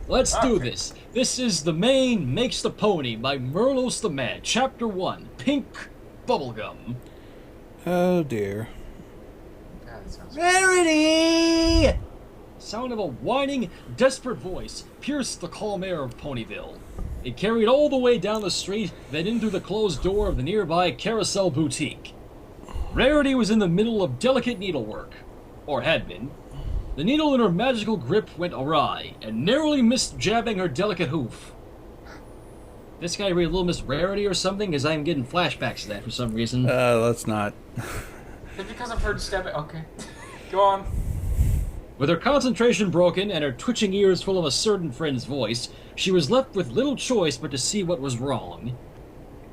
Let's do this. This is The Mane Makes the Pony by Merlos the Man, Chapter 1, Pink Bubblegum. Oh dear. God, that sounds Rarity! Sound of a whining, desperate voice pierced the calm air of Ponyville. It carried all the way down the street, then into the closed door of the nearby Carousel Boutique. Rarity was in the middle of delicate needlework, or had been. The needle in her magical grip went awry, and narrowly missed jabbing her delicate hoof. This guy read Little Miss Rarity or something, because I'm getting flashbacks to that for some reason. Let's not. It's because I've heard stabbing. Okay. Go on. With her concentration broken and her twitching ears full of a certain friend's voice, she was left with little choice but to see what was wrong.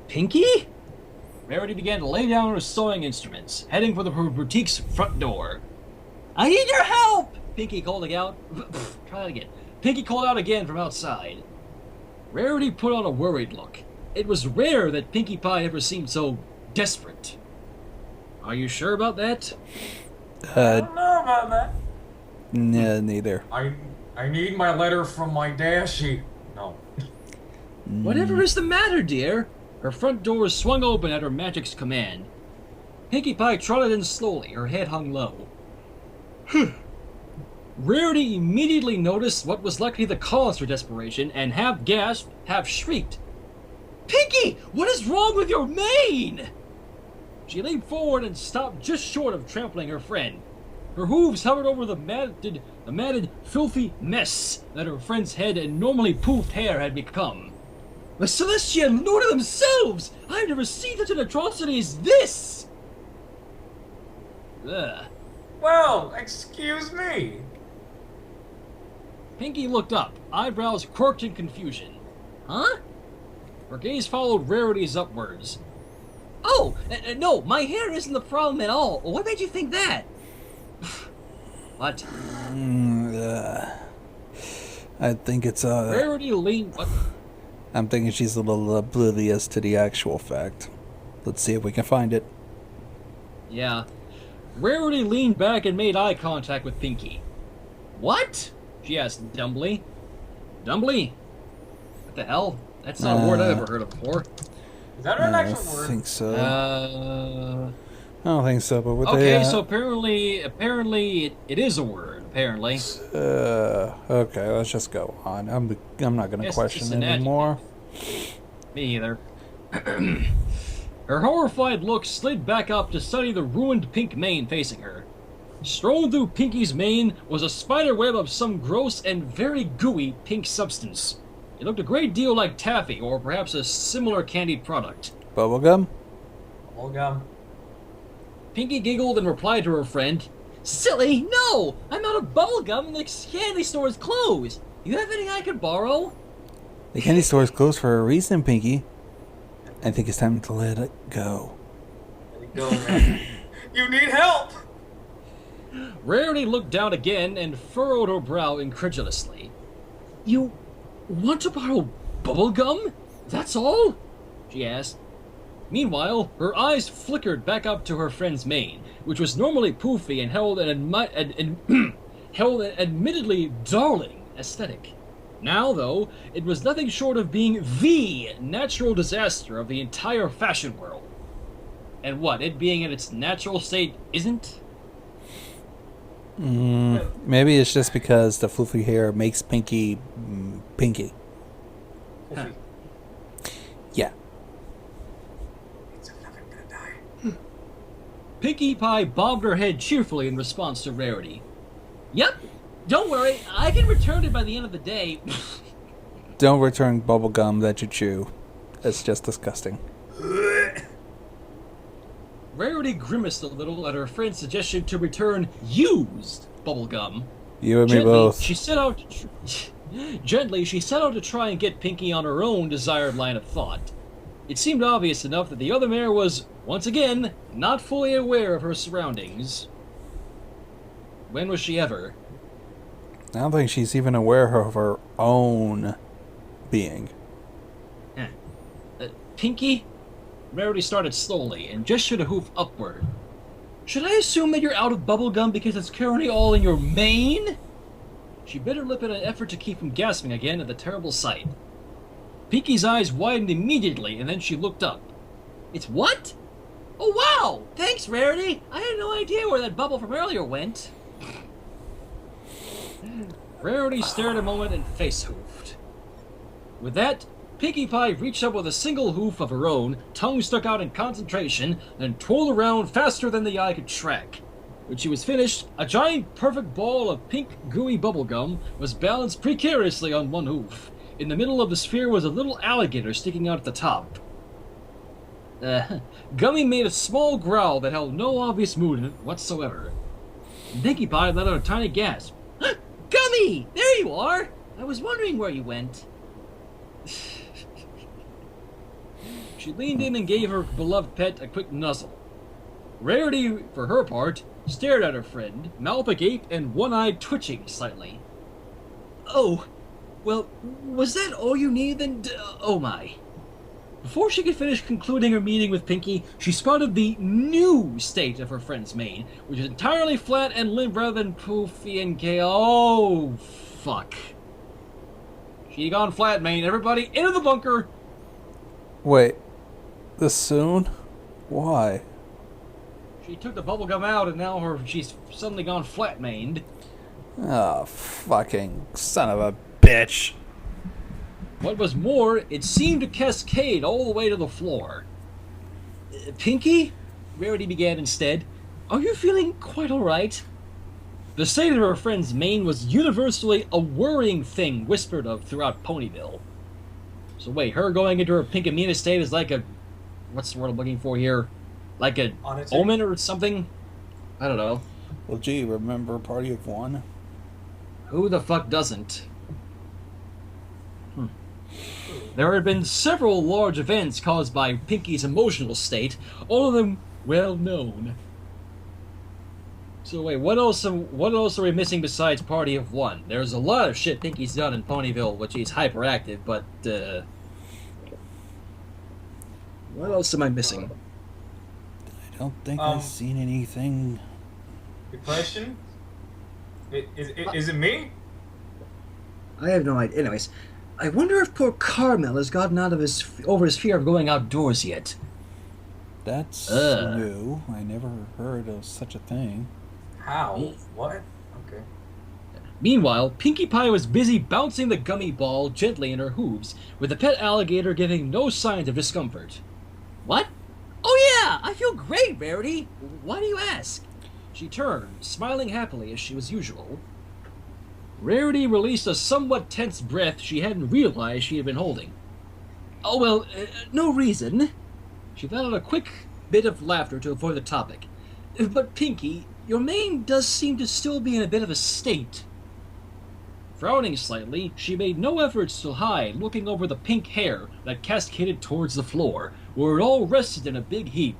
Pinkie? Rarity began to lay down her sewing instruments, heading for her boutique's front door. I need your help! Pinkie called out. Try that again. Pinkie called out again from outside. Rarity put on a worried look. It was rare that Pinkie Pie ever seemed so desperate. Are you sure about that? I don't know about that. Nah, neither. I need my letter from my Dashie. No. Whatever is the matter, dear? Her front door swung open at her magic's command. Pinkie Pie trotted in slowly, her head hung low. Rarity immediately noticed what was likely the cause for desperation and half gasped, half shrieked. Pinkie, what is wrong with your mane? She leaned forward and stopped just short of trampling her friend. Her hooves hovered over the matted, filthy mess that her friend's head and normally poofed hair had become. The Celestia and Lord of themselves! I've never seen such an atrocity as this! Ugh. Well, excuse me. Pinkie looked up, eyebrows quirked in confusion. Huh? Her gaze followed Rarity's upwards. Oh, no, my hair isn't the problem at all. What made you think that? What? I think it's Rarity leaned... What? I'm thinking she's a little oblivious to the actual fact. Let's see if we can find it. Yeah. Rarity leaned back and made eye contact with Pinkie. What? She asked dumbly. Dumbly? What the hell? That's not a word I've ever heard of before. Is that an actual I word? think so. Uh... I don't think so, but what Okay, they... so apparently it is a word, apparently. Okay, let's just go on. I'm not going to Yes, question it's it an anymore. Me either. Her horrified look slid back up to study the ruined pink mane facing her. Strewn through Pinkie's mane was a spider web of some gross and very gooey pink substance. It looked a great deal like taffy, or perhaps a similar candied product. Bubblegum? Bubblegum. Pinkie giggled and replied to her friend, Silly, no! I'm out of bubblegum and the candy store is closed. You have anything I could borrow? The candy store is closed for a reason, Pinkie. I think it's time to let it go. Let it go, man. You need help! Rarity looked down again and furrowed her brow incredulously. You want to borrow bubblegum? That's all? She asked. Meanwhile, her eyes flickered back up to her friend's mane, which was normally poofy and held an admittedly darling aesthetic. Now, though, it was nothing short of being THE natural disaster of the entire fashion world. And what, it being in its natural state isn't? Maybe it's just because the floofy hair makes Pinkie pinky. Huh. Yeah. It's never gonna die. Pinkie Pie bobbed her head cheerfully in response to Rarity. Yep, don't worry, I can return it by the end of the day. Don't return bubblegum that you chew. It's just disgusting. Rarity grimaced a little at her friend's suggestion to return used bubblegum. You and me both. Gently, she set out to try and get Pinkie on her own desired line of thought. It seemed obvious enough that the other mare was, once again, not fully aware of her surroundings. When was she ever? I don't think she's even aware of her own being. Pinkie? Rarity started slowly and gestured a hoof upward. Should I assume that you're out of bubblegum because it's currently all in your mane? She bit her lip in an effort to keep from gasping again at the terrible sight. Pinkie's eyes widened immediately, and then she looked up. It's what? Oh, wow! Thanks, Rarity! I had no idea where that bubble from earlier went. Rarity stared a moment and face-hoofed. With that, Pinkie Pie reached up with a single hoof of her own, tongue stuck out in concentration, and twirled around faster than the eye could track. When she was finished, a giant perfect ball of pink, gooey bubblegum was balanced precariously on one hoof. In the middle of the sphere was a little alligator sticking out at the top. Gummy made a small growl that held no obvious mood whatsoever. Pinkie Pie let out a tiny gasp. Gummy! There you are! I was wondering where you went. She leaned in and gave her beloved pet a quick nuzzle. Rarity, for her part, stared at her friend, mouth agape and one-eyed twitching slightly. Oh, well, was that all you needed then? Oh my. Before she could finish concluding her meeting with Pinkie, she spotted the new state of her friend's mane, which is entirely flat and limp rather than poofy and oh, fuck. She gone flat, mane. Everybody into the bunker! Wait, this soon? Why? She took the bubblegum out and now she's suddenly gone flat-maned. Oh, fucking son of a bitch. What was more, it seemed to cascade all the way to the floor. Pinkie? Rarity began instead. Are you feeling quite alright? The state of her friend's mane was universally a worrying thing whispered of throughout Ponyville. So wait, her going into her Pinkamena state is like a... what's the word I'm looking for here? Like a omen or something? I don't know. Well, gee, remember Party of One? Who the fuck doesn't? There have been several large events caused by Pinkie's emotional state, all of them well known. So wait, what else are we missing besides Party of One? There's a lot of shit Pinkie's done in Ponyville, which is hyperactive, but what else am I missing? I don't think I've seen anything. Depression? Is it me? I have no idea. Anyways, I wonder if poor Carmel has gotten over his fear of going outdoors yet. That's new. I never heard of such a thing. How? What? Okay. Meanwhile, Pinkie Pie was busy bouncing the gummy ball gently in her hooves, with the pet alligator giving no signs of discomfort. What? Oh yeah, I feel great, Rarity. Why do you ask? She turned, smiling happily as she was usual. Rarity released a somewhat tense breath she hadn't realized she had been holding. Oh well, no reason. She let out a quick bit of laughter to avoid the topic. But Pinkie, your mane does seem to still be in a bit of a state. Frowning slightly, she made no efforts to hide, looking over the pink hair that cascaded towards the floor, where it all rested in a big heap.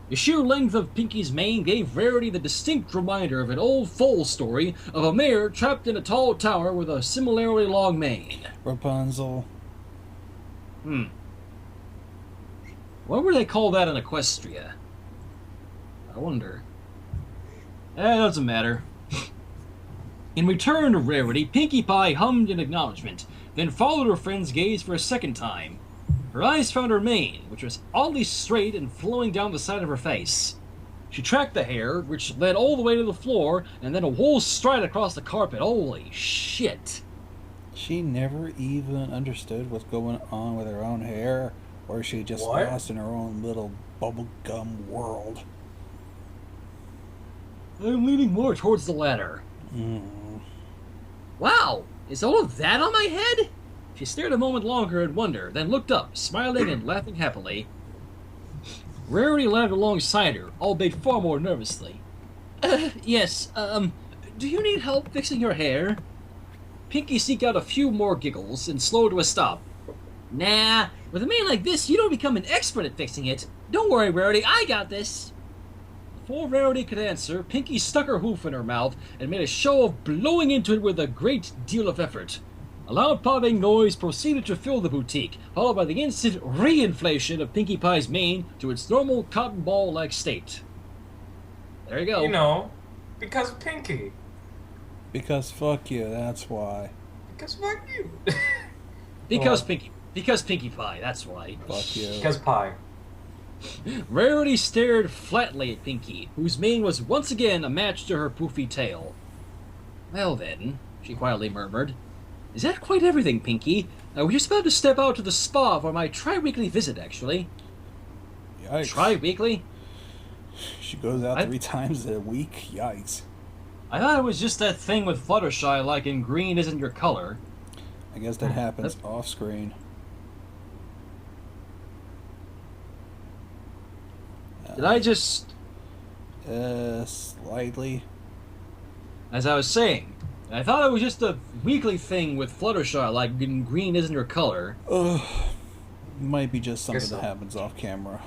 The sheer length of Pinkie's mane gave Rarity the distinct reminder of an old foal story of a mare trapped in a tall tower with a similarly long mane. Rapunzel. What would they call that in Equestria? I wonder. It doesn't matter. In return to Rarity, Pinkie Pie hummed in acknowledgement, then followed her friend's gaze for a second time. Her eyes found her mane, which was oddly straight and flowing down the side of her face. She tracked the hair, which led all the way to the floor, and then a whole stride across the carpet. Holy shit. She never even understood what's going on with her own hair, or she just lost in her own little bubblegum world. I'm leaning more towards the latter. Wow, is all of that on my head? She stared a moment longer in wonder, then looked up, smiling and laughing happily. Rarity laughed alongside her, albeit far more nervously. Yes, do you need help fixing your hair? Pinkie seeked out a few more giggles and slowed to a stop. Nah, with a mane like this, you don't become an expert at fixing it. Don't worry, Rarity, I got this. Before Rarity could answer, Pinkie stuck her hoof in her mouth and made a show of blowing into it with a great deal of effort. A loud popping noise proceeded to fill the boutique, followed by the instant reinflation of Pinkie Pie's mane to its normal cotton ball-like state. There you go. You know, because Pinkie. Because fuck you, that's why. Because fuck you. Because Well, Pinkie Pie, that's why. Fuck you. because pie. Rarity stared flatly at Pinkie, whose mane was once again a match to her poofy tail. Well then, she quietly murmured, is that quite everything, Pinkie? We're just about to step out to the spa for my tri-weekly visit, actually. Yikes. Tri-weekly? She goes out 3 times a week? Yikes. I thought it was just that thing with Fluttershy like in green isn't your color. I guess that happens off screen. Did I just... Slightly. As I was saying, I thought it was just a weekly thing with Fluttershy like in green isn't your color. Might be just something Guess so. that happens off camera.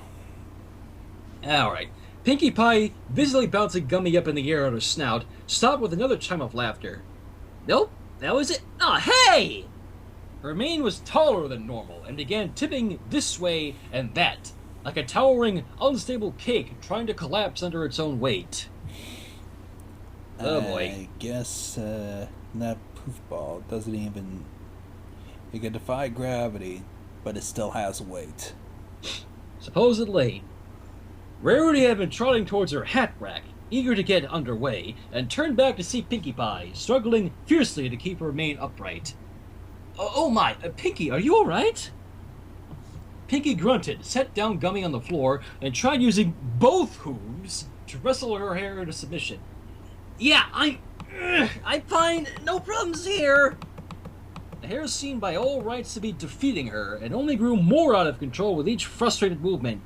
Alright. Pinkie Pie, visibly bouncing Gummy up in the air on her snout, stopped with another chime of laughter. Nope, that was it. Oh, hey! Her mane was taller than normal and began tipping this way and that, like a towering, unstable cake trying to collapse under its own weight. Oh boy. I guess that poof ball doesn't even... It can defy gravity, but it still has weight. Supposedly. Rarity had been trotting towards her hat rack, eager to get underway, and turned back to see Pinkie Pie, struggling fiercely to keep her mane upright. Oh my, Pinkie, are you alright? Pinkie grunted, set down Gummy on the floor, and tried using both hooves to wrestle her hair into submission. Yeah, I'm fine, no problems here. The hair seemed by all rights to be defeating her, and only grew more out of control with each frustrated movement.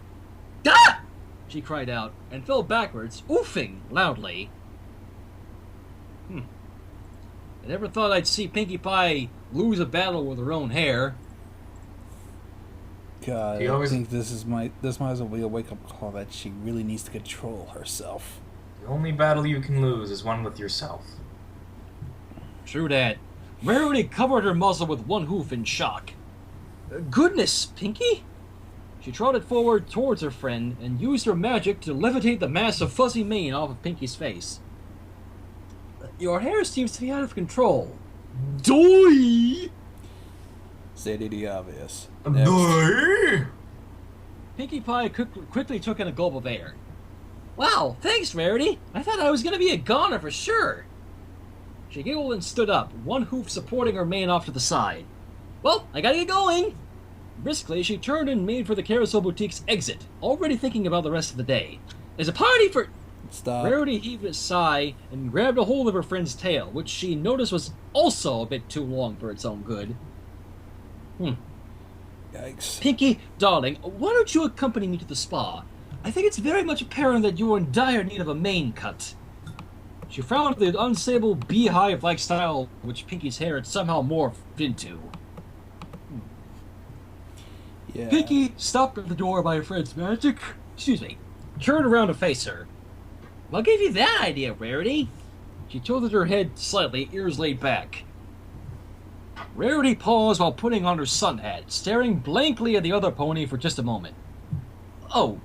Ah! She cried out, and fell backwards, oofing loudly. I never thought I'd see Pinkie Pie lose a battle with her own hair. God, You always- I think this might as well be a wake-up call that she really needs to control herself. The only battle you can lose is one with yourself. True that. Rarity covered her muzzle with one hoof in shock. Goodness, Pinkie? She trotted forward towards her friend and used her magic to levitate the mass of fuzzy mane off of Pinkie's face. Your hair seems to be out of control. Doi! Stated the obvious. Next. Pinkie Pie quickly took in a gulp of air. Wow, thanks, Rarity. I thought I was going to be a goner for sure. She giggled and stood up, one hoof supporting her mane off to the side. Well, I gotta get going. Briskly, she turned and made for the Carousel Boutique's exit, already thinking about the rest of the day. There's a party for... Stop. Rarity heaved a sigh and grabbed a hold of her friend's tail, which she noticed was also a bit too long for its own good. Yikes. Pinkie, darling, why don't you accompany me to the spa? I think it's very much apparent that you are in dire need of a mane cut. She frowned at the unstable beehive-like style which Pinkie's hair had somehow morphed into. Yeah. Pinkie stopped at the door by her friend's magic. Turned around to face her. What gave you that idea, Rarity? She tilted her head slightly, ears laid back. Rarity paused while putting on her sun hat, staring blankly at the other pony for just a moment. Oh,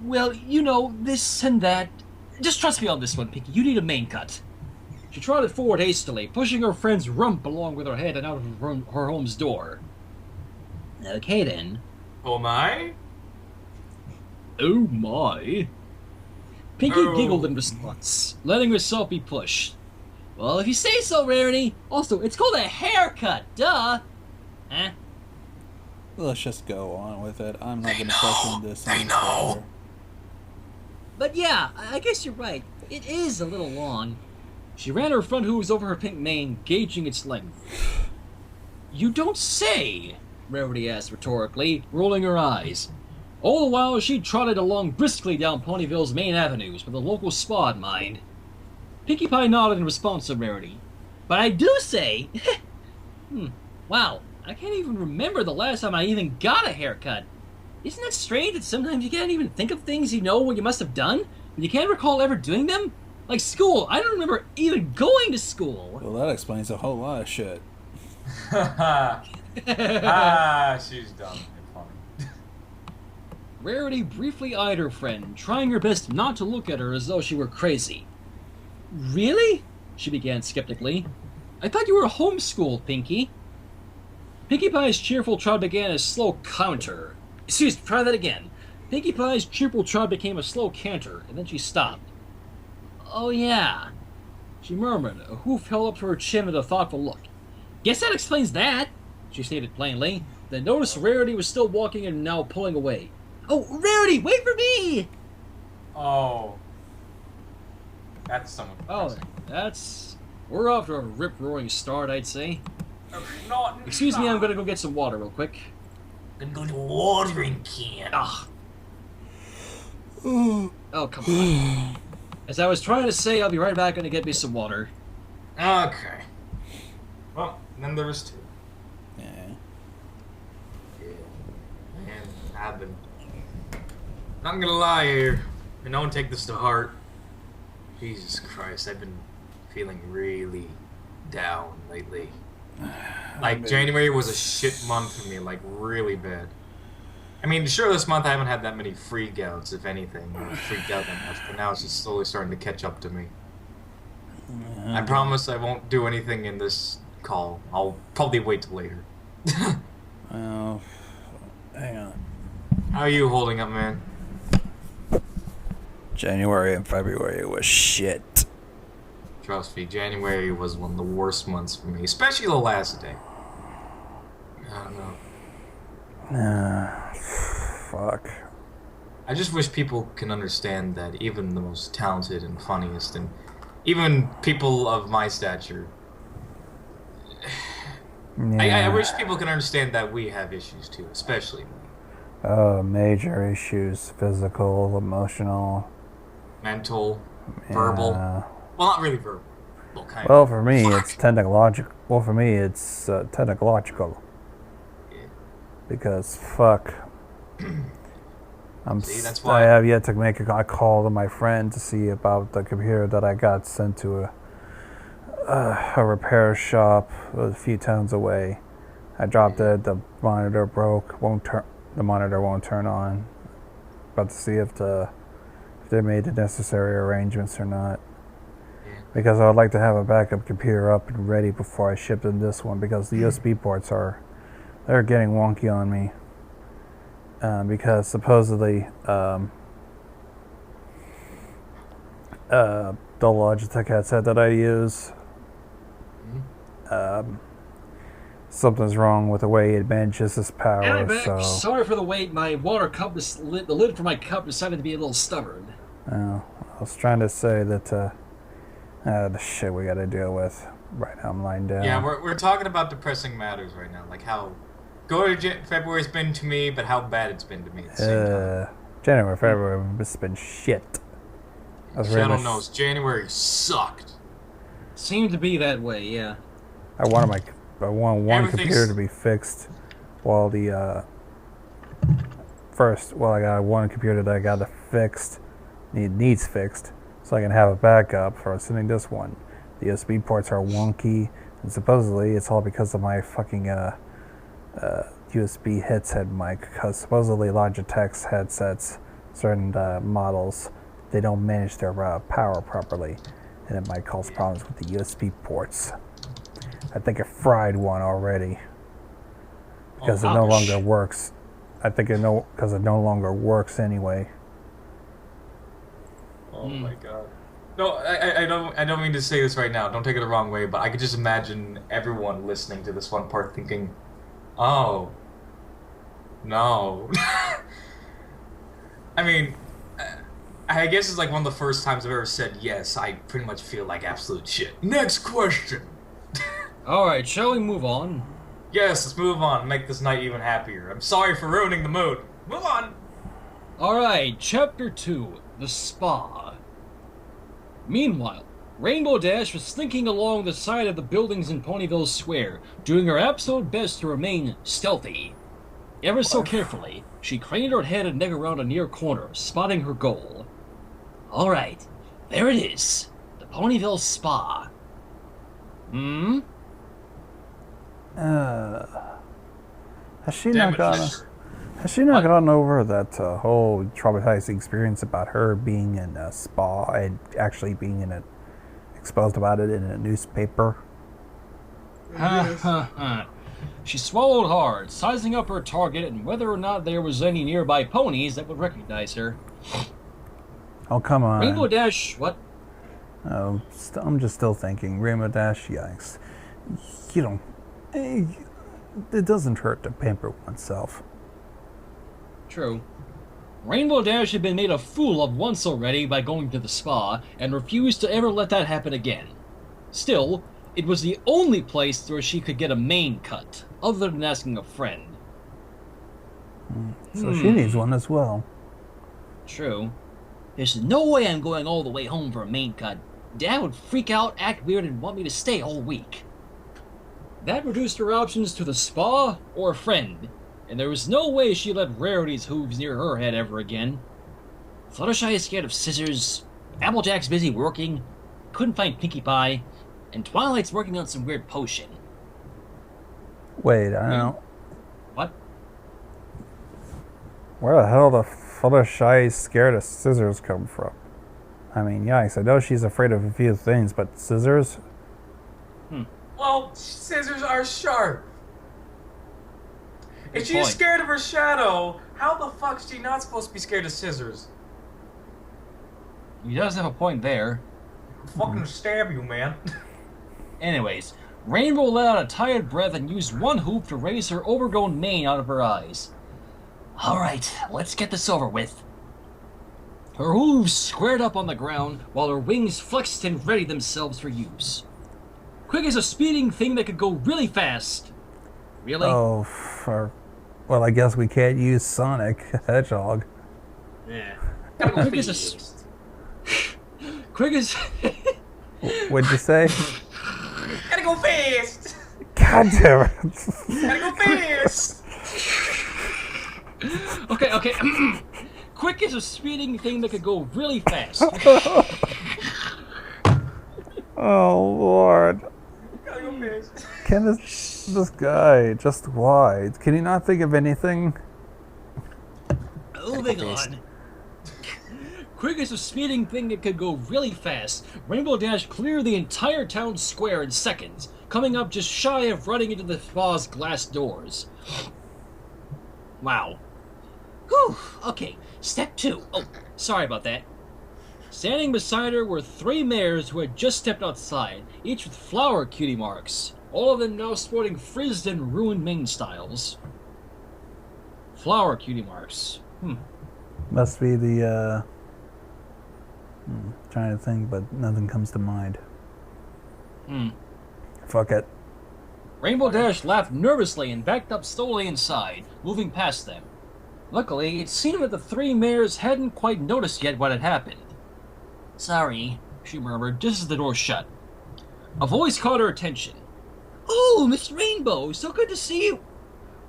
well, you know, this and that. Just trust me on this one, Pinkie. You need a mane cut. She trotted forward hastily, pushing her friend's rump along with her head and out of her home's door. Okay, then. Oh my? Oh my. Pinkie Oh. giggled in response, letting herself be pushed. Well, if you say so, Rarity. Also, it's called a haircut, duh. Huh? Let's just go on with it. I'm not going to question this any further. But yeah, I guess you're right. It is a little long. She ran her front hooves over her pink mane, gauging its length. You don't say, Rarity asked rhetorically, rolling her eyes. All the while, she trotted along briskly down Ponyville's main avenues with a local spa in mind. Pinkie Pie nodded in response to Rarity. But I do say... Wow, I can't even remember the last time I even got a haircut. Isn't that strange that sometimes you can't even think of things you know what you must have done, but you can't recall ever doing them? Like school, I don't remember even going to school. Well, that explains a whole lot of shit. She's dumb and funny. Rarity briefly eyed her friend, trying her best not to look at her as though she were crazy. Really? she began skeptically. I thought you were homeschooled, Pinkie. Pinkie Pie's cheerful trot began a slow counter. Excuse me, try that again. Pinkie Pie's cheerful trot became a slow canter, and then she stopped. Oh, yeah, she murmured, a hoof held up to her chin with a thoughtful look. Guess that explains that, she stated plainly, then noticed Rarity was still walking and now pulling away. Oh, Rarity, wait for me! Oh. That's someone. Oh, that's... We're off to a rip-roaring start, I'd say. No, Excuse me, I'm gonna go get some water real quick. I'm gonna go to a watering can. Ah. Oh, come on. As I was trying to say, I'll be right back and get me some water. Okay. Well, then there was two. Yeah. Yeah. Man, I've been... Not gonna lie here, and don't take this to heart. Jesus Christ, I've been feeling really down lately. Like, January was a shit month for me, like, really bad. I mean, sure, this month I haven't had that many freak outs, if anything. I haven't freaked out that much, but now it's just slowly starting to catch up to me. I promise I won't do anything in this call. I'll probably wait till later. Well, hang on. How are you holding up, man? January and February was shit. Trust me, January was one of the worst months for me, especially the last day. I don't know. Fuck. I just wish people can understand that even the most talented and funniest, and even people of my stature, I wish people can understand that we have issues too, especially me. Major issues. Physical, emotional. Mental, verbal. Well, not really verbal. Well, kind Well, of. for me, Fuck. it's technological. Well, for me, it's technological. Yeah. Because fuck, See, that's I why. have yet to make a call to my friend to see about the computer that I got sent to a repair shop a few towns away. I dropped it. The monitor broke. The monitor won't turn on. About to see if they made the necessary arrangements or not. Because I would like to have a backup computer up and ready before I ship them this one, because the USB ports they're getting wonky on me. Because supposedly the Logitech headset that I use, something's wrong with the way it manages its power. And I'm back. So Sorry for the wait. My water cup, the lid for my cup decided to be a little stubborn. I was trying to say that the shit we got to deal with right now. I'm lying down. Yeah, we're talking about depressing matters right now, like how good February's been to me, but how bad it's been to me at the same time. January, February, it's been shit. Shadow knows January sucked. Seemed to be that way, yeah. I want one Everything's- computer to be fixed, while the I got one computer that I got to fixed, needs fixed, so I can have a backup for sending this one. The USB ports are wonky, and supposedly it's all because of my fucking USB headset mic. Because supposedly Logitech's headsets, certain models, they don't manage their power properly, and it might cause problems with the USB ports. I think it fried one already because it no longer works. I think because it no longer works anyway. Oh my god. No, I don't mean to say this right now. Don't take it the wrong way, but I could just imagine everyone listening to this one part thinking, "Oh, no." I mean, I guess it's like one of the first times I've ever said yes. I pretty much feel like absolute shit. Next question. Alright, shall we move on? Yes, let's move on. Make this night even happier. I'm sorry for ruining the mood. Move on. Alright, Chapter 2, The Spa. Meanwhile, Rainbow Dash was slinking along the side of the buildings in Ponyville Square, doing her absolute best to remain stealthy. Ever so carefully, she craned her head and neck around a near corner, spotting her goal. Alright, there it is. The Ponyville Spa. Hmm? Has she Damn not it, gotten? Fisher. Has she not gotten over that whole traumatizing experience about her being in a spa and actually being in an exposed about it in a newspaper. She swallowed hard, sizing up her target and whether or not there was any nearby ponies that would recognize her. Oh, come on. Rainbow Dash, what? Oh, I'm just still thinking. Rainbow Dash, yikes. You don't... It doesn't hurt to pamper oneself. True. Rainbow Dash had been made a fool of once already by going to the spa, and refused to ever let that happen again. Still, it was the only place where she could get a main cut, other than asking a friend. So she needs one as well. True. There's no way I'm going all the way home for a main cut. Dad would freak out, act weird, and want me to stay all week. That reduced her options to the spa or a friend, and there was no way she let Rarity's hooves near her head ever again. Fluttershy is scared of scissors, Applejack's busy working, couldn't find Pinkie Pie, and Twilight's working on some weird potion. Wait, I don't know. What? Where the hell the Fluttershy scared of scissors come from? I mean, yikes, I know she's afraid of a few things, but scissors? Well, scissors are sharp. If Good she's point. scared of her shadow, how the fuck is she not supposed to be scared of scissors? He does have a point there. I'll fucking stab you, man. Anyways, Rainbow let out a tired breath and used one hoop to raise her overgrown mane out of her eyes. Alright, let's get this over with. Her hooves squared up on the ground, while her wings flexed and readied themselves for use. Quick as a speeding thing that could go really fast. Really? Oh, well, I guess we can't use Sonic Hedgehog. Yeah. Quick as Quick as... What'd you say? Gotta go fast! God damn it. Gotta go fast! Okay. Quick as a speeding thing that could go really fast. Oh, Lord. Gotta go fast. Can this guy, just why? Can he not think of anything? Moving on. Quick as a speeding thing that could go really fast, Rainbow Dash cleared the entire town square in seconds, coming up just shy of running into the spa's glass doors. Wow. Whew, okay, step 2. Oh, sorry about that. Standing beside her were 3 mares who had just stepped outside, each with flower cutie marks, all of them now sporting frizzed and ruined mane styles. Flower cutie marks. Must be the, trying to think, but nothing comes to mind. Fuck it. Rainbow Dash laughed nervously and backed up slowly inside, moving past them. Luckily, it seemed that the 3 mares hadn't quite noticed yet what had happened. Sorry, she murmured, just as the door shut. A voice caught her attention. Oh, Miss Rainbow, so good to see you.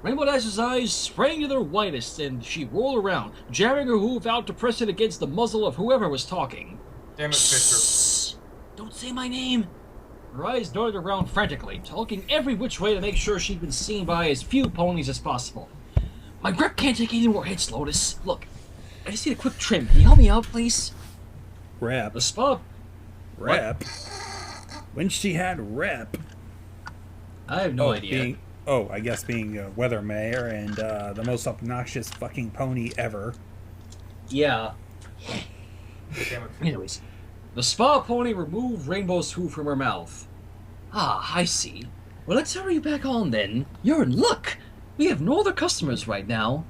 Rainbow Dash's eyes sprang to their widest, and she rolled around, jamming her hoof out to press it against the muzzle of whoever was talking. Damn it, Fisher. Shh! Don't say my name! Her eyes darted around frantically, talking every which way to make sure she'd been seen by as few ponies as possible. My grip can't take any more hits, Lotus. Look, I just need a quick trim. Can you help me out, please? Rap. The spa... Rap? When she had rap. I have no idea. I guess being weather mayor and the most obnoxious fucking pony ever. Yeah. Damn it, Fisher. Anyways, the spa pony removed Rainbow's hoof from her mouth. Ah, I see. Well, let's hurry back on then. You're in luck. We have no other customers right now.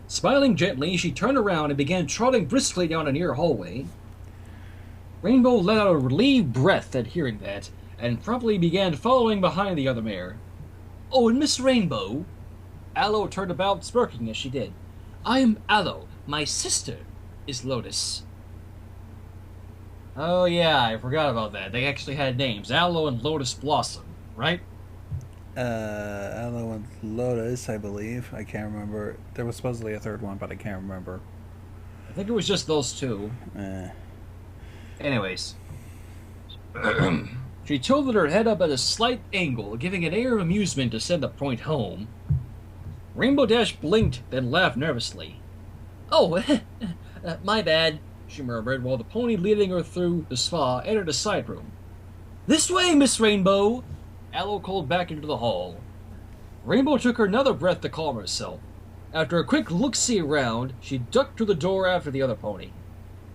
Smiling gently, she turned around and began trotting briskly down a near hallway. Rainbow let out a relieved breath at hearing that, and promptly began following behind the other mare. Oh, and Miss Rainbow... Aloe turned about, smirking as she did. I'm Aloe. My sister is Lotus. Oh yeah, I forgot about that. They actually had names. Aloe and Lotus Blossom, right? Aloe and Lotus, I believe. I can't remember. There was supposedly a third one, but I can't remember. I think it was just those 2. Anyways. She tilted her head up at a slight angle, giving an air of amusement to send the point home. Rainbow Dash blinked, then laughed nervously. Oh, my bad, she murmured, while the pony leading her through the spa entered a side room. This way, Miss Rainbow! Aloe called back into the hall. Rainbow took another breath to calm herself. After a quick look-see around, she ducked to the door after the other pony.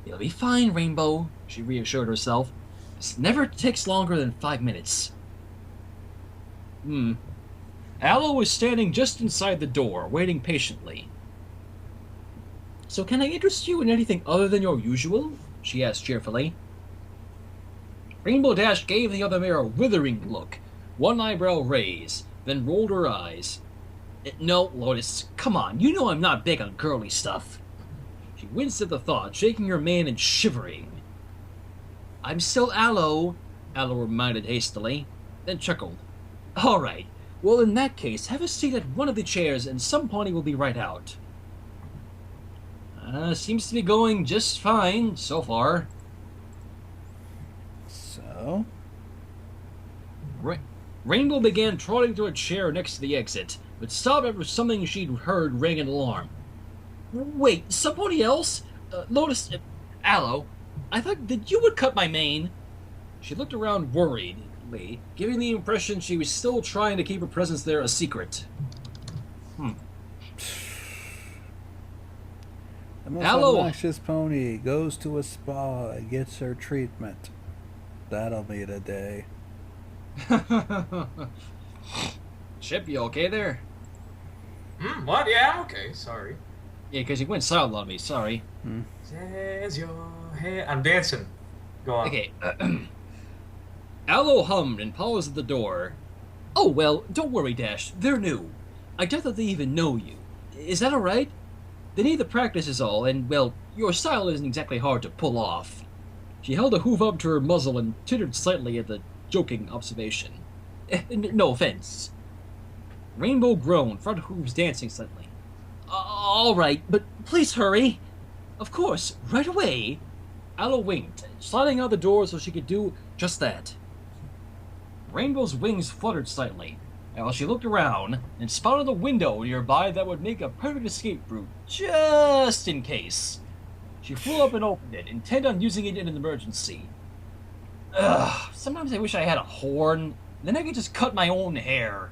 You'll be fine, Rainbow, she reassured herself. This never takes longer than 5 minutes. Aloe was standing just inside the door, waiting patiently. So can I interest you in anything other than your usual? She asked cheerfully. Rainbow Dash gave the other mare a withering look, one eyebrow raised, then rolled her eyes. No, Lotus, come on, you know I'm not big on girly stuff. She winced at the thought, shaking her mane and shivering. I'm still Aloe, Aloe reminded hastily, then chuckled. All right, well in that case, have a seat at one of the chairs and some pony will be right out. Seems to be going just fine so far. So? Rainbow began trotting to a chair next to the exit, but stopped after something she'd heard rang an alarm. Wait, somebody else? Lotus, Aloe, I thought that you would cut my mane. She looked around worriedly, giving the impression she was still trying to keep her presence there a secret. The most Aloe. obnoxious pony goes to a spa and gets her treatment. That'll be the day. Chip, you okay there? What? Yeah, okay, sorry. Yeah, because you went silent on me, sorry. Says your head. I'm dancing. Go on. Okay. Aloe hummed and paused at the door. Oh, well, don't worry, Dash. They're new. I doubt that they even know you. Is that alright? They need the practice is all, and, well, your style isn't exactly hard to pull off. She held a hoof up to her muzzle and tittered slightly at the joking observation. No offense. Rainbow groaned, front hooves dancing slightly. All right, but please hurry. Of course, right away. Aloe winked, sliding out the door so she could do just that. Rainbow's wings fluttered slightly, while she looked around and spotted a window nearby that would make a perfect escape route, just in case. She flew up and opened it, intent on using it in an emergency. Ugh, sometimes I wish I had a horn, then I could just cut my own hair.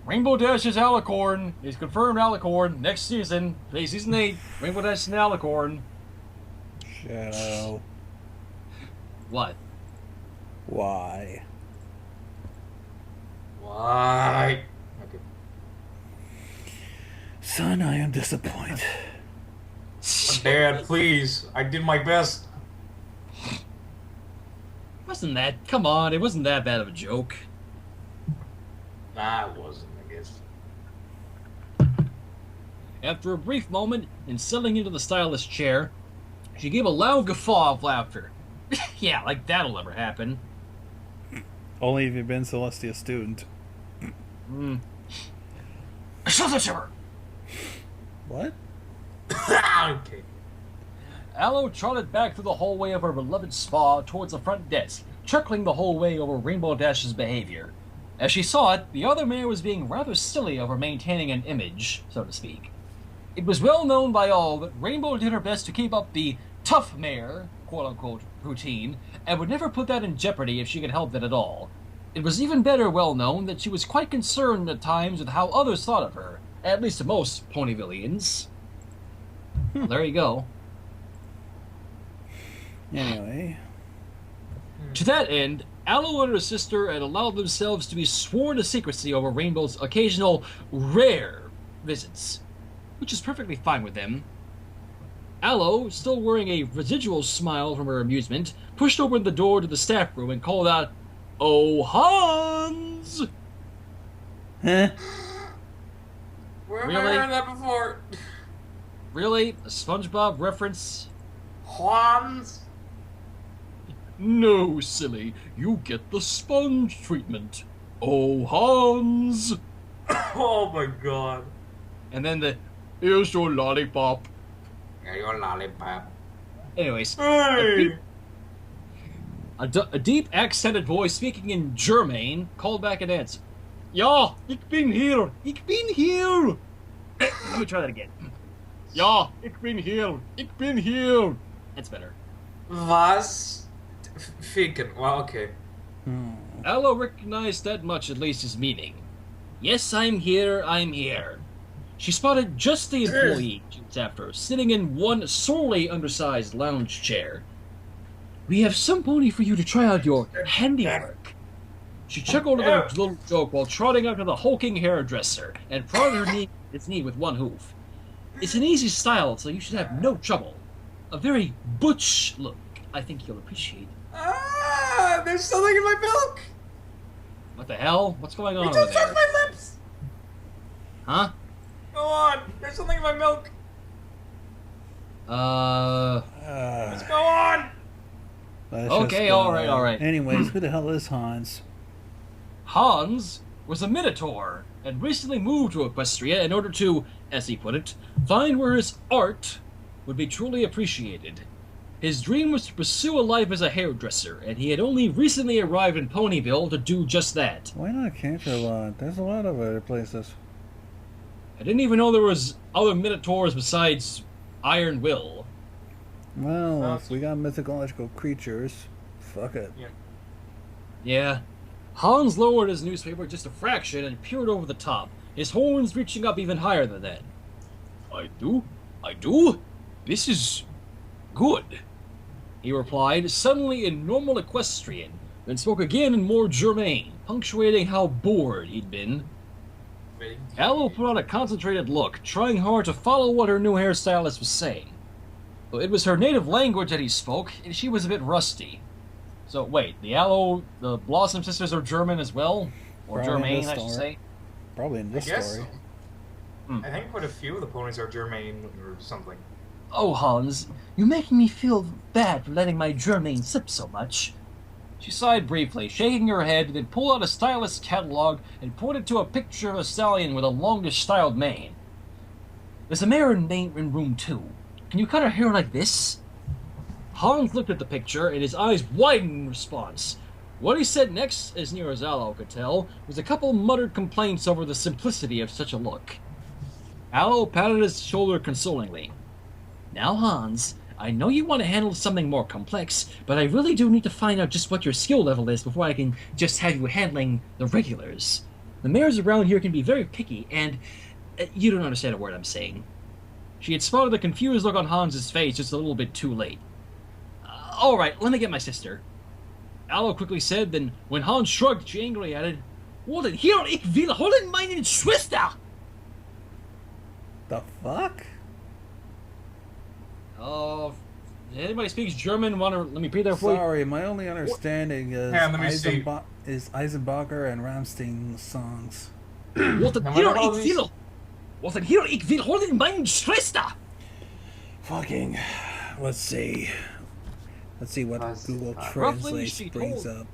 Rainbow Dash's Alicorn is confirmed Alicorn next season. Play season 8, Rainbow Dash and Alicorn. Shadow. What? Why? Why? Okay. Son, I am disappointed. Dad, please. I did my best. Wasn't that? Come on, it wasn't that bad of a joke. Nah, it wasn't, I guess. After a brief moment and settling into the stylist chair, she gave a loud guffaw of laughter. Yeah, like that'll never happen. Only if you've been Celestia's student. Shut the shiver! What? Okay. Aloe trotted back through the hallway of her beloved spa towards the front desk, chuckling the whole way over Rainbow Dash's behavior. As she saw it, the other mare was being rather silly over maintaining an image, so to speak. It was well known by all that Rainbow did her best to keep up the tough mare, quote-unquote, routine, and would never put that in jeopardy if she could help it at all. It was even better well known that she was quite concerned at times with how others thought of her, at least to most Ponyvillians. There you go. Anyway. To that end, Aloe and her sister had allowed themselves to be sworn to secrecy over Rainbow's occasional rare visits, which is perfectly fine with them. Aloe, still wearing a residual smile from her amusement, pushed open the door to the staff room and called out, "Oh, Hans!" Huh? Where have Really? I heard that before? Really? A SpongeBob reference? Juan's? No, silly. You get the sponge treatment. Oh, Hans! Oh my god. And then here's your lollipop. Yeah, your lollipop. Anyways, Hey! a deep accented voice speaking in German called back an answer. Ja, ich bin hier. Ich bin hier. Let me try that again. Ja, ich bin hier. Ich bin hier. That's better. Was? Faken. Well, okay. Aloe recognized that much, at least his meaning. Yes, I'm here, I'm here. She spotted just the employee she was after, sitting in one sorely undersized lounge chair. We have some pony for you to try out your handiwork. She chuckled at a little joke while trotting up to the hulking hairdresser and prodded its knee with one hoof. It's an easy style, so you should have no trouble. A very butch look, I think you'll appreciate. Ah, there's something in my milk. What the hell? What's going on It over just there? touched my lips. Huh? Go on. There's something in my milk. Let's go on. Okay, alright. Anyways, who the hell is Hans? Hans was a minotaur and recently moved to Equestria in order to, as he put it, find where his art would be truly appreciated. His dream was to pursue a life as a hairdresser, and he had only recently arrived in Ponyville to do just that. Why not Canterlot? There's a lot of other places. I didn't even know there was other minotaurs besides Iron Will. Well, if we got mythological creatures, fuck it. Yeah. Hans lowered his newspaper just a fraction and peered over the top, his horns reaching up even higher than that. I do? This is good, he replied, suddenly in normal equestrian, then spoke again in more Germain, punctuating how bored he'd been. Aloe put on a concentrated look, trying hard to follow what her new hairstylist was saying. Though it was her native language that he spoke, and she was a bit rusty. So wait, the Blossom sisters are German as well? Or Probably in Germain, this I should story. say? Probably in this Yes. story. I think quite a few of the ponies are Germain or something. Oh, Hans, you're making me feel bad for letting my Germain slip so much. She sighed briefly, shaking her head, then pulled out a stylist's catalog and pointed to a picture of a stallion with a longish styled mane. There's a mare in room 2. Can you cut her hair like this? Hans looked at the picture, and his eyes widened in response. What he said next, as near as Aloe could tell, was a couple muttered complaints over the simplicity of such a look. Aloe patted his shoulder consolingly. Now, Hans, I know you want to handle something more complex, but I really do need to find out just what your skill level is before I can just have you handling the regulars. The mares around here can be very picky, and you don't understand a word I'm saying. She had spotted the confused look on Hans's face just a little bit too late. All right, let me get my sister. Aloe quickly said, then when Hans shrugged, she angrily added, Worden hier, ik will holen meinen Schwester! The fuck? Oh, anybody speaks German? Want to let me repeat that for you? Sorry, my only understanding is Yeah, let me see. Eisenbacher and Rammstein's songs. Worden Now, hier, what are all ik these? will... Worden hier, ik will holen meinen Schwester! Fucking... Let's see what Google Roughly, Translate she brings told- up.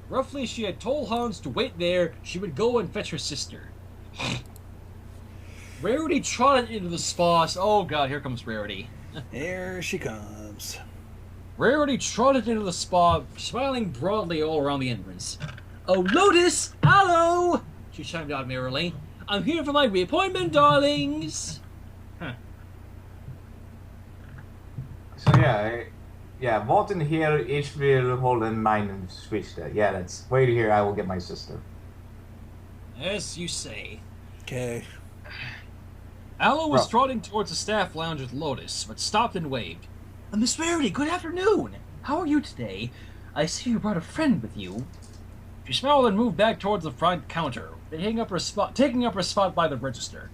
Roughly, she had told Hans to wait there, she would go and fetch her sister. Rarity trotted into the spa. Oh god, here comes Rarity. Here she comes. Rarity trotted into the spa, smiling broadly all around the entrance. Oh, Lotus! Hello! She chimed out merrily. I'm here for my reappointment, darlings! So yeah, Walton here, ich will holen meinen Schwester. Yeah, that's wait here, I will get my sister. As you say. Okay. Aloe was Bro. trotting towards the staff lounge with Lotus, but stopped and waved. Miss Rarity, good afternoon. How are you today? I see you brought a friend with you. She smiled and moved back towards the front counter, taking up her spot by the register.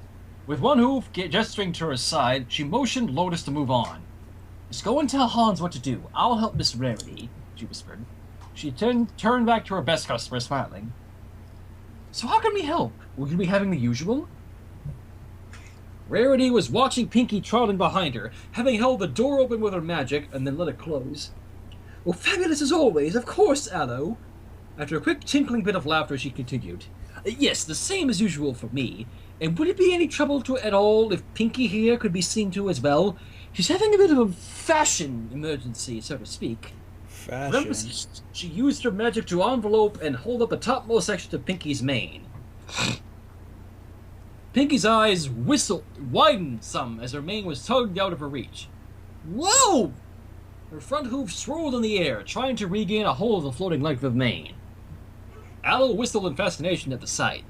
With one hoof gesturing to her side, she motioned Lotus to move on. Just go and tell Hans what to do. I'll help Miss Rarity, she whispered. She turned back to her best customer, smiling. So how can we help? Will you be having the usual? Rarity was watching Pinkie trotting behind her, having held the door open with her magic and then let it close. Well, fabulous as always, of course, Aloe. After a quick tinkling bit of laughter, she continued. Yes, the same as usual for me. And would it be any trouble at all if Pinkie here could be seen to as well? She's having a bit of a fashion emergency, so to speak. Fashion. She used her magic to envelope and hold up the topmost section of Pinkie's mane. Pinkie's eyes widened some as her mane was tugged out of her reach. Whoa! Her front hooves swirled in the air, trying to regain a hold of the floating length of mane. Aloe whistled in fascination at the sight.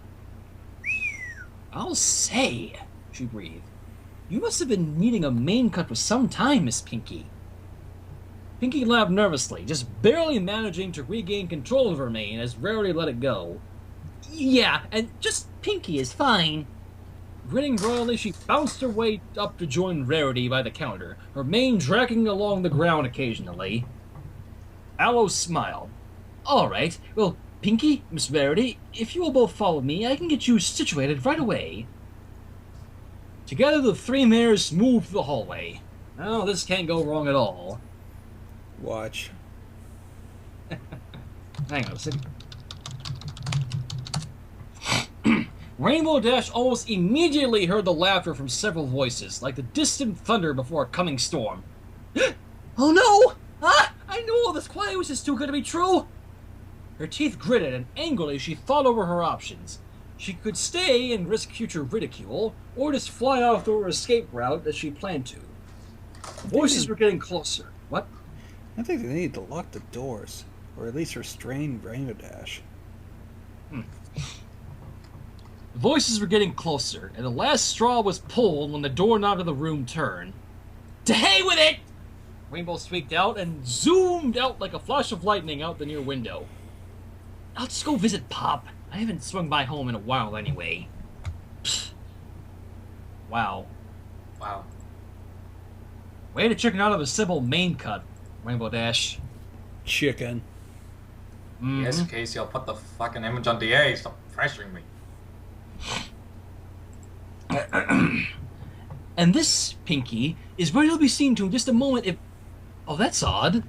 "I'll say," she breathed, "you must have been needing a mane cut for some time, Miss Pinkie." Pinkie laughed nervously, just barely managing to regain control of her mane as Rarity let it go. "Yeah, and just Pinkie is fine." Grinning broadly, she bounced her way up to join Rarity by the counter, her mane dragging along the ground occasionally. Aloe smiled. "All right, well, Pinkie, Miss Rarity, if you will both follow me, I can get you situated right away." Together, the three mares moved through the hallway. Oh, this can't go wrong at all. Watch. Hang on a second. Rainbow Dash almost immediately heard the laughter from several voices, like the distant thunder before a coming storm. "Oh no! Ah! I knew all this quiet was just too good to be true!" Her teeth gritted, and angrily she thought over her options. She could stay and risk future ridicule, or just fly off to her escape route as she planned to. Voices were getting closer. What? I think they need to lock the doors, or at least restrain Rainbow Dash. The voices were getting closer, and the last straw was pulled when the doorknob of the room turned. "To hay with it!" Rainbow squeaked out and zoomed out like a flash of lightning out the near window. "I'll just go visit Pop. I haven't swung by home in a while anyway." Pfft. Wow. Wow. Way to chicken out of a simple main cut, Rainbow Dash. Chicken. Mhm. Yes, Casey, I'll put the fucking image on DA. Stop pressuring me. And this, Pinkie, is where you'll be seen to in just a moment if... Oh, that's odd.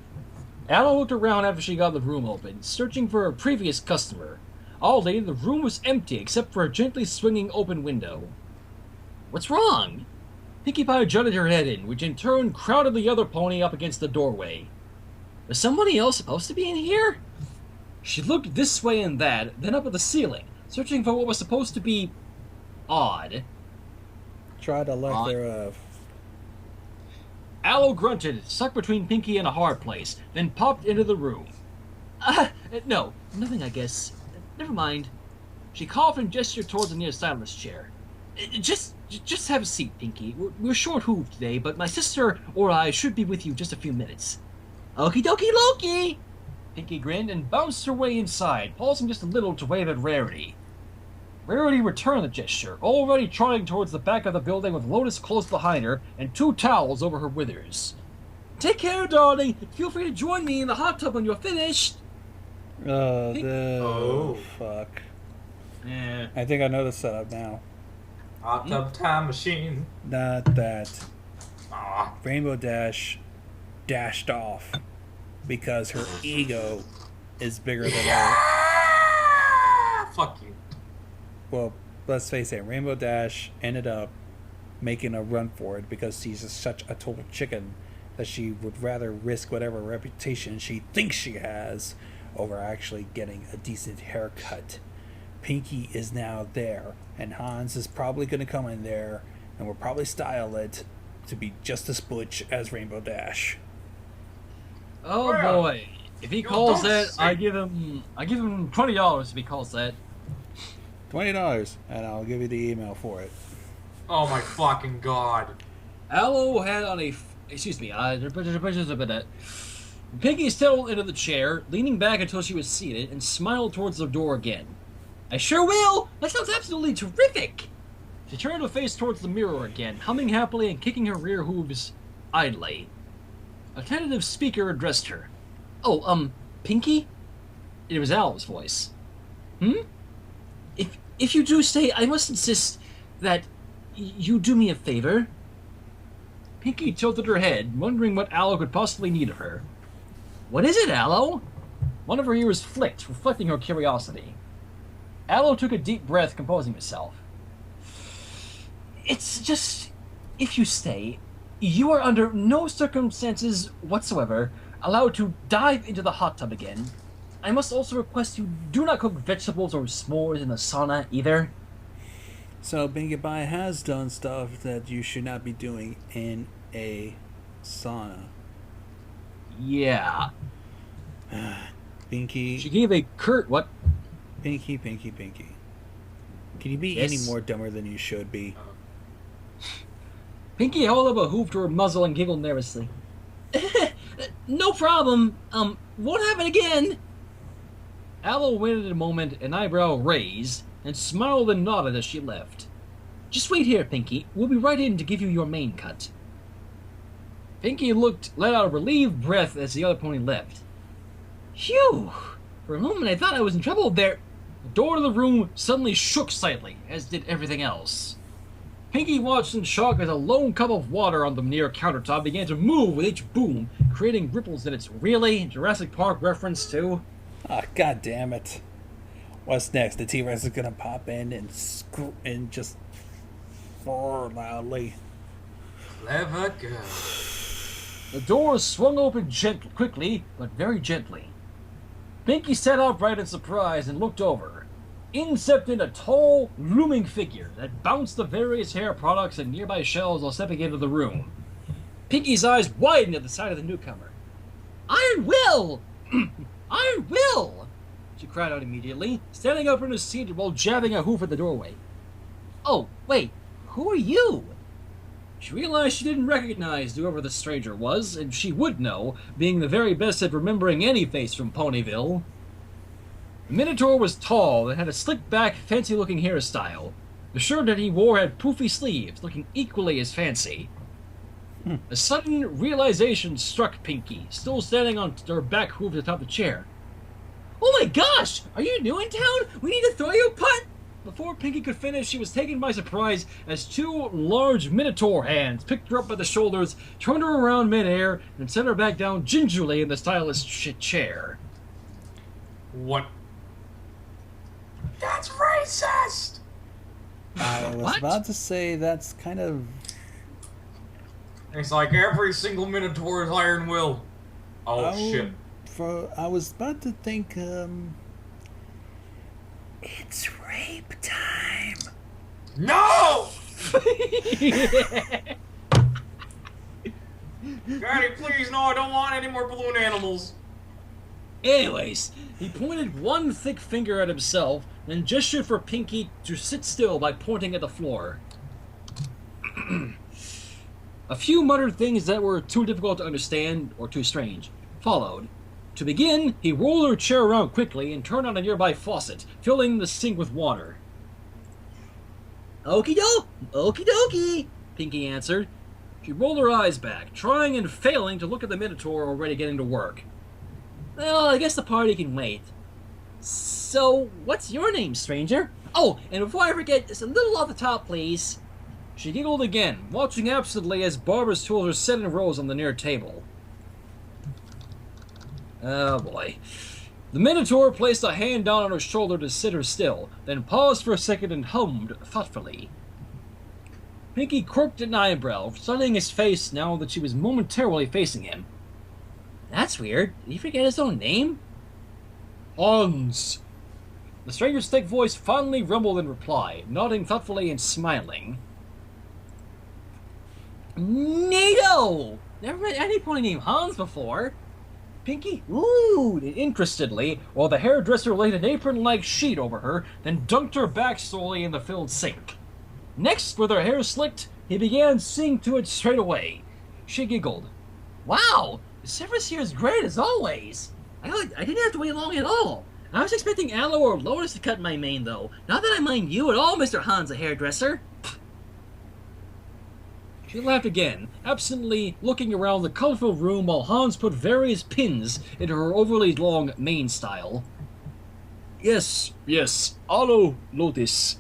Aloe looked around after she got the room open, searching for a previous customer. Oddly, the room was empty except for a gently swinging open window. What's wrong? Pinkie Pie jutted her head in, which in turn crowded the other pony up against the doorway. Was somebody else supposed to be in here? She looked this way and that, then up at the ceiling, searching for what was supposed to be... odd. Try the lack thereof. Aloe grunted, stuck between Pinkie and a hard place, then popped into the room. No, nothing, I guess. Never mind. She coughed and gestured towards the near stylist chair. Just have a seat, Pinkie. We're short-hooved today, but my sister or I should be with you just a few minutes. Okie dokie Loki! Pinkie grinned and bounced her way inside, pausing just a little to wave at Rarity. Rarity returned the gesture, already trotting towards the back of the building with Lotus close behind her and 2 towels over her withers. "Take care, darling. Feel free to join me in the hot tub when you're finished." Oh, fuck. Yeah. I think I know the setup now. Hot tub time machine. Not that. Aw. Rainbow Dash dashed off because her ego is bigger than her. Fuck you. Well, let's face it, Rainbow Dash ended up making a run for it because she's just such a total chicken that she would rather risk whatever reputation she thinks she has over actually getting a decent haircut. Pinkie is now there, and Hans is probably going to come in there, and we'll probably style it to be just as butch as Rainbow Dash. Oh Well, boy. If he you calls don't that, say. I give him $20 if he calls that. $20, and I'll give you the email for it. Oh my fucking god. Aloe had on a... Excuse me. Pinkie settled into the chair, leaning back until she was seated, and smiled towards the door again. "I sure will! That sounds absolutely terrific!" She turned her face towards the mirror again, humming happily and kicking her rear hooves idly. A tentative speaker addressed her. "Oh, Pinkie?" It was Aloe's voice. If you do stay, I must insist that you do me a favor." Pinkie tilted her head, wondering what Aloe could possibly need of her. "What is it, Aloe?" One of her ears flicked, reflecting her curiosity. Aloe took a deep breath, composing herself. "It's just, if you stay, you are under no circumstances whatsoever allowed to dive into the hot tub again. I must also request you do not cook vegetables or s'mores in the sauna either." So Pinkie Pie has done stuff that you should not be doing in a sauna. Yeah. Pinkie, She gave a curt what? Pinkie. Can you be Yes? any more dumber than you should be? Pinkie held up a hoof to her muzzle and giggled nervously. No problem. Won't happen again. Aloe waited a moment, an eyebrow raised, and smiled and nodded as she left. Just wait here, Pinkie. We'll be right in to give you your main cut. Pinkie let out a relieved breath as the other pony left. Phew! For a moment I thought I was in trouble there. The door to the room suddenly shook slightly, as did everything else. Pinkie watched in shock as a lone cup of water on the near countertop began to move with each boom, creating ripples in its really Jurassic Park reference too. Ah, god damn it. What's next? The T-Rex is gonna pop in and and just roar loudly. Clever girl. The door swung open quickly, but very gently. Pinkie sat upright in surprise and looked over. In stepped in a tall, looming figure that bounced the various hair products and nearby shelves while stepping into the room. Pinkie's eyes widened at the sight of the newcomer. Iron Will! Iron Will! She cried out immediately, standing up in her seat while jabbing a hoof at the doorway. Oh, wait, who are you? She realized she didn't recognize whoever the stranger was, and she would know, being the very best at remembering any face from Ponyville. The Minotaur was tall and had a slick-back, fancy-looking hairstyle. The shirt that he wore had poofy sleeves, looking equally as fancy. A sudden realization struck Pinkie, still standing on her back hoof atop the chair. Oh my gosh! Are you new in town? We need to throw you a putt! Before Pinkie could finish, she was taken by surprise as two large Minotaur hands picked her up by the shoulders, turned her around midair, and set her back down gingerly in the stylist chair. What? That's racist! I was What? about to say that's kind of... It's like every single Minotaur is Iron Will. Oh, shit. I was about to think, it's rape time. No! Daddy, please, no, I don't want any more balloon animals. Anyways, he pointed one thick finger at himself, then gestured for Pinkie to sit still by pointing at the floor. A few muttered things that were too difficult to understand or too strange followed. To begin, he rolled her chair around quickly and turned on a nearby faucet, filling the sink with water. Okie dokie, Pinkie answered. She rolled her eyes back, trying and failing to look at the Minotaur already getting to work. Well, I guess the party can wait. So, what's your name, stranger? Oh, and before I forget, just a little off the top, please. She giggled again, watching absently as Barbara's tools were set in rows on the near table. Oh boy. The Minotaur placed a hand down on her shoulder to sit her still, then paused for a second and hummed thoughtfully. Pinkie quirked an eyebrow, studying his face now that she was momentarily facing him. That's weird. Did he forget his own name? Hans. The stranger's thick voice finally rumbled in reply, nodding thoughtfully and smiling. Neato! Never met any pony named Hans before. Pinkie oohed interestedly, while the hairdresser laid an apron-like sheet over her, then dunked her back slowly in the filled sink. Next, with her hair slicked, he began seeing to it straight away. She giggled. Wow! The service here is great as always. I didn't have to wait long at all. I was expecting Aloe or Lotus to cut my mane, though. Not that I mind you at all, Mr. Hans, the hairdresser. She laughed again, absently looking around the colorful room while Hans put various pins into her overly long mane style. Yes, Aloe, Lotus,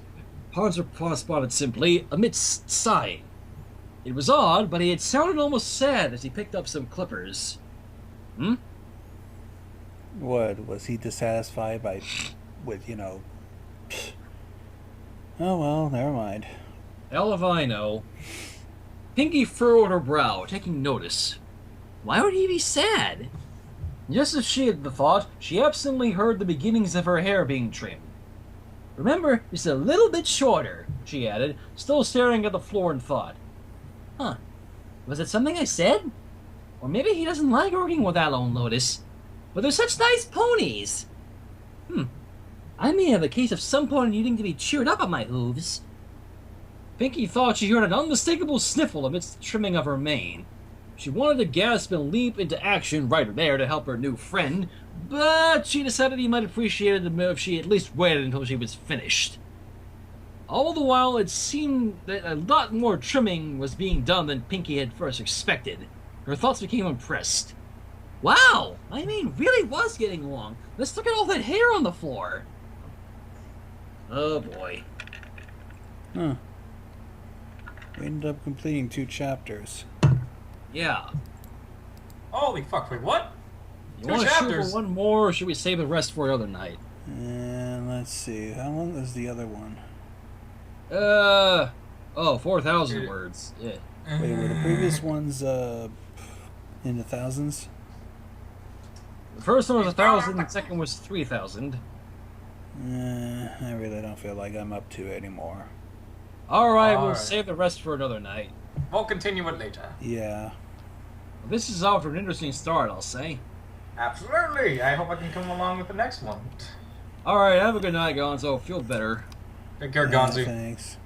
Hans responded simply, amidst sighing. It was odd, but he had sounded almost sad as he picked up some clippers. What, was he dissatisfied with, Oh well, never mind. Hell if I know. Pinkie furrowed her brow, taking notice. Why would he be sad? Just as she had thought, she absently heard the beginnings of her hair being trimmed. Remember, just a little bit shorter, she added, still staring at the floor in thought. Huh. Was it something I said? Or maybe he doesn't like working with that lone Lotus. But they're such nice ponies! I may have a case of some pony needing to be cheered up on my hooves. Pinkie thought she heard an unmistakable sniffle amidst the trimming of her mane. She wanted to gasp and leap into action right there to help her new friend, but she decided he might appreciate it if she at least waited until she was finished. All the while, it seemed that a lot more trimming was being done than Pinkie had first expected. Her thoughts became impressed. Wow! My mane really was getting long. Let's look at all that hair on the floor. Oh boy. Huh. We ended up completing 2 chapters. Yeah. Holy fuck! Wait, what? You 2 want to shoot chapters? for one more, or should we save the rest for another night? And let's see, how long is the other one? 4,000 words. Yeah. Wait, were the previous ones in the thousands? The first one was 1,000, the second was 3,000. I really don't feel like I'm up to it anymore. Alright, we'll Alright. save the rest for another night. We'll continue it later. Yeah. Well, this is off to an interesting start, I'll say. Absolutely. I hope I can come along with the next one. Alright, have a good night, Gonzo. Feel better. Take care, Yeah, Gonzi. thanks.